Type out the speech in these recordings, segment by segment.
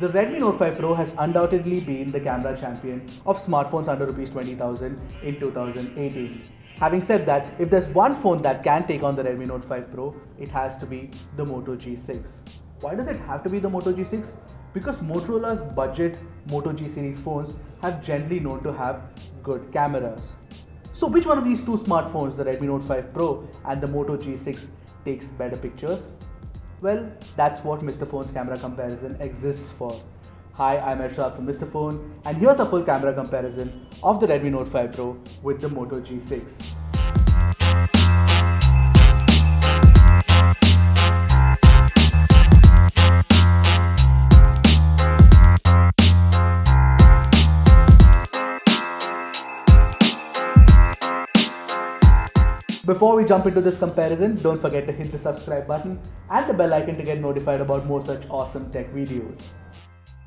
The Redmi Note 5 Pro has undoubtedly been the camera champion of smartphones under Rs 20,000 in 2018. Having said that, if there's one phone that can take on the Redmi Note 5 Pro, it has to be the Moto G6. Why does it have to be the Moto G6? Because Motorola's budget Moto G series phones have generally known to have good cameras. So which one of these two smartphones, the Redmi Note 5 Pro and the Moto G6, takes better pictures? Well, that's what Mr. Phone's camera comparison exists for. Hi, I'm Ershad from Mr. Phone, and here's a full camera comparison of the Redmi Note 5 Pro with the Moto G6. Before we jump into this comparison, don't forget to hit the subscribe button and the bell icon to get notified about more such awesome tech videos.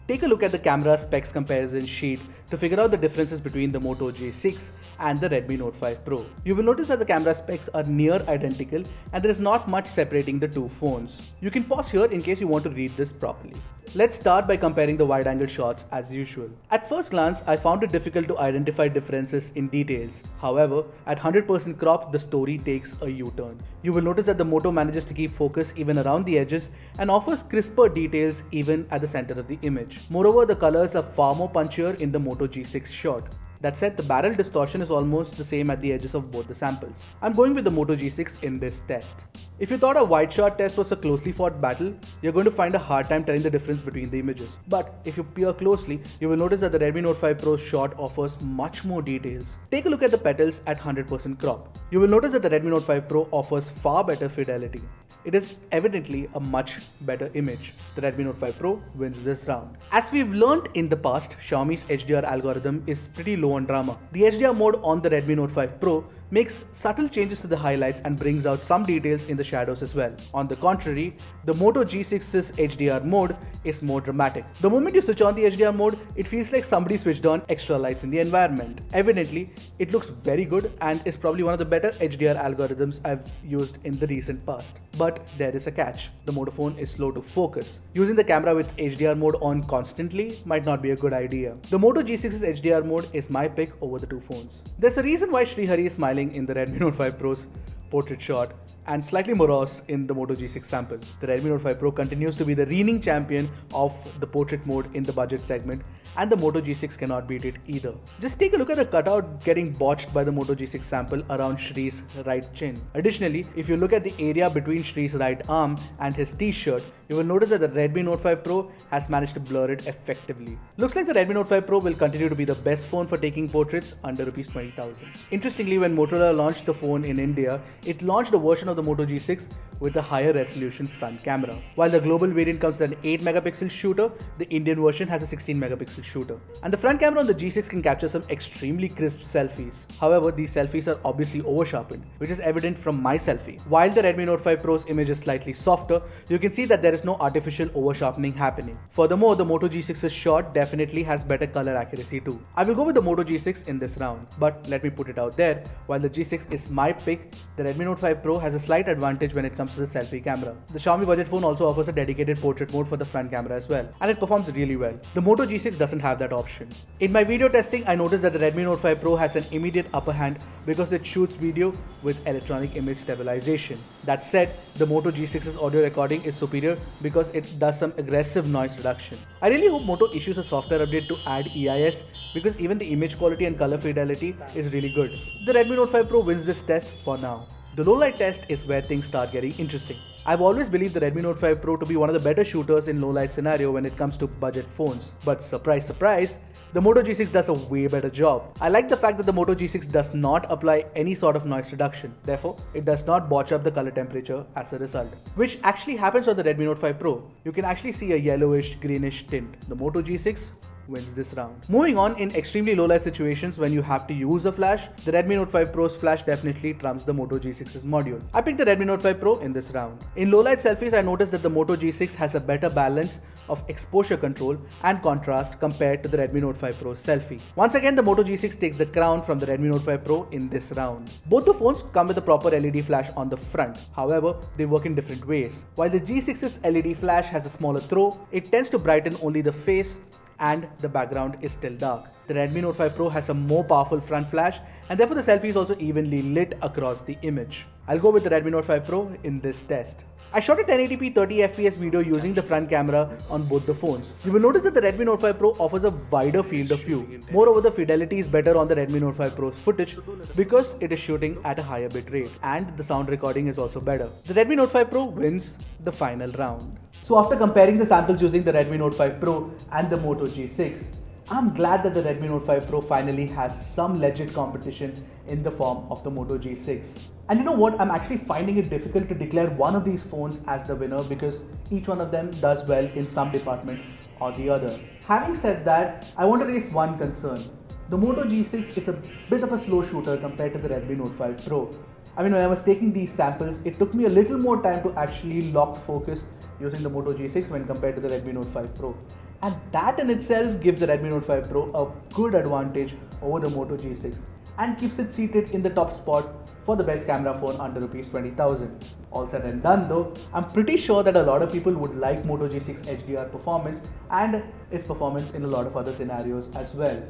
Take a look at the camera specs comparison sheet to figure out the differences between the Moto G6 and the Redmi Note 5 Pro. You will notice that the camera specs are near identical and there is not much separating the two phones. You can pause here in case you want to read this properly. Let's start by comparing the wide-angle shots as usual. At first glance, I found it difficult to identify differences in details. However, at 100% crop, the story takes a U-turn. You will notice that the Moto manages to keep focus even around the edges and offers crisper details even at the center of the image. Moreover, the colors are far more punchier in the Moto G6 shot. That said, the barrel distortion is almost the same at the edges of both the samples. I'm going with the Moto G6 in this test. If you thought a wide shot test was a closely fought battle, you're going to find a hard time telling the difference between the images. But if you peer closely, you will notice that the Redmi Note 5 Pro's shot offers much more details. Take a look at the petals at 100% crop. You will notice that the Redmi Note 5 Pro offers far better fidelity. It is evidently a much better image. The Redmi Note 5 Pro wins this round. As we've learned in the past, Xiaomi's HDR algorithm is pretty low on drama. The HDR mode on the Redmi Note 5 Pro makes subtle changes to the highlights and brings out some details in the shadows as well. On the contrary, the Moto G6's HDR mode is more dramatic. The moment you switch on the HDR mode, it feels like somebody switched on extra lights in the environment. Evidently, it looks very good and is probably one of the better HDR algorithms I've used in the recent past. But there is a catch. The Moto phone is slow to focus. Using the camera with HDR mode on constantly might not be a good idea. The Moto G6's HDR mode is my pick over the two phones. There's a reason why Srihari is smiling in the Redmi Note 5 Pro's portrait shot and slightly morose in the Moto G6 sample. The Redmi Note 5 Pro continues to be the reigning champion of the portrait mode in the budget segment, and the Moto G6 cannot beat it either. Just take a look at the cutout getting botched by the Moto G6 sample around Shri's right chin. Additionally, if you look at the area between Shri's right arm and his t-shirt, you will notice that the Redmi Note 5 Pro has managed to blur it effectively. Looks like the Redmi Note 5 Pro will continue to be the best phone for taking portraits under Rs 20,000. Interestingly, when Motorola launched the phone in India, it launched a version of the Moto G6 with a higher resolution front camera. While the global variant comes with an 8 megapixel shooter, the Indian version has a 16 megapixel shooter. And the front camera on the G6 can capture some extremely crisp selfies. However, these selfies are obviously over-sharpened, which is evident from my selfie. While the Redmi Note 5 Pro's image is slightly softer, you can see that there is no artificial over-sharpening happening. Furthermore, the Moto G6's shot definitely has better color accuracy too. I will go with the Moto G6 in this round, but let me put it out there, while the G6 is my pick, the Redmi Note 5 Pro has a slight advantage when it comes to the selfie camera. The Xiaomi budget phone also offers a dedicated portrait mode for the front camera as well, and it performs really well. The Moto G6 doesn't have that option. In my video testing, I noticed that the Redmi Note 5 Pro has an immediate upper hand because it shoots video with electronic image stabilization. That said, the Moto G6's audio recording is superior because it does some aggressive noise reduction. I really hope Moto issues a software update to add EIS because even the image quality and color fidelity is really good. The Redmi Note 5 Pro wins this test for now. The low light test is where things start getting interesting. I've always believed the Redmi Note 5 Pro to be one of the better shooters in low light scenario when it comes to budget phones. But surprise, surprise, the Moto G6 does a way better job. I like the fact that the Moto G6 does not apply any sort of noise reduction. Therefore, it does not botch up the color temperature as a result, which actually happens on the Redmi Note 5 Pro. You can actually see a yellowish greenish tint. The Moto G6 wins this round. Moving on, in extremely low light situations when you have to use a flash, the Redmi Note 5 Pro's flash definitely trumps the Moto G6's module. I picked the Redmi Note 5 Pro in this round. In low light selfies, I noticed that the Moto G6 has a better balance of exposure control and contrast compared to the Redmi Note 5 Pro's selfie. Once again, the Moto G6 takes the crown from the Redmi Note 5 Pro in this round. Both the phones come with a proper LED flash on the front. However, they work in different ways. While the G6's LED flash has a smaller throw, it tends to brighten only the face and the background is still dark. The Redmi Note 5 Pro has a more powerful front flash and therefore the selfie is also evenly lit across the image. I'll go with the Redmi Note 5 Pro in this test. I shot a 1080p 30fps video using the front camera on both the phones. You will notice that the Redmi Note 5 Pro offers a wider field of view. Moreover, the fidelity is better on the Redmi Note 5 Pro's footage because it is shooting at a higher bit rate, and the sound recording is also better. The Redmi Note 5 Pro wins the final round. So after comparing the samples using the Redmi Note 5 Pro and the Moto G6, I'm glad that the Redmi Note 5 Pro finally has some legit competition in the form of the Moto G6. And you know what, I'm actually finding it difficult to declare one of these phones as the winner because each one of them does well in some department or the other. Having said that, I want to raise one concern. The Moto G6 is a bit of a slow shooter compared to the Redmi Note 5 Pro. I mean, when I was taking these samples, it took me a little more time to actually lock focus using the Moto G6 when compared to the Redmi Note 5 Pro. And that in itself gives the Redmi Note 5 Pro a good advantage over the Moto G6 and keeps it seated in the top spot for the best camera phone under Rs 20,000. All said and done though, I'm pretty sure that a lot of people would like Moto G6 HDR performance and its performance in a lot of other scenarios as well.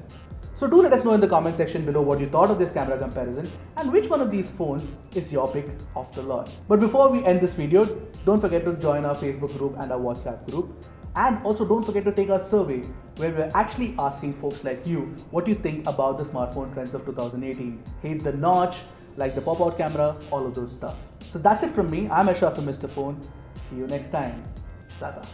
So do let us know in the comment section below what you thought of this camera comparison and which one of these phones is your pick of the lot. But before we end this video, don't forget to join our Facebook group and our WhatsApp group. And also don't forget to take our survey where we're actually asking folks like you what you think about the smartphone trends of 2018. Hate the notch, like the pop-out camera, all of those stuff. So that's it from me. I'm Ershad from Mr. Phone. See you next time. Tata.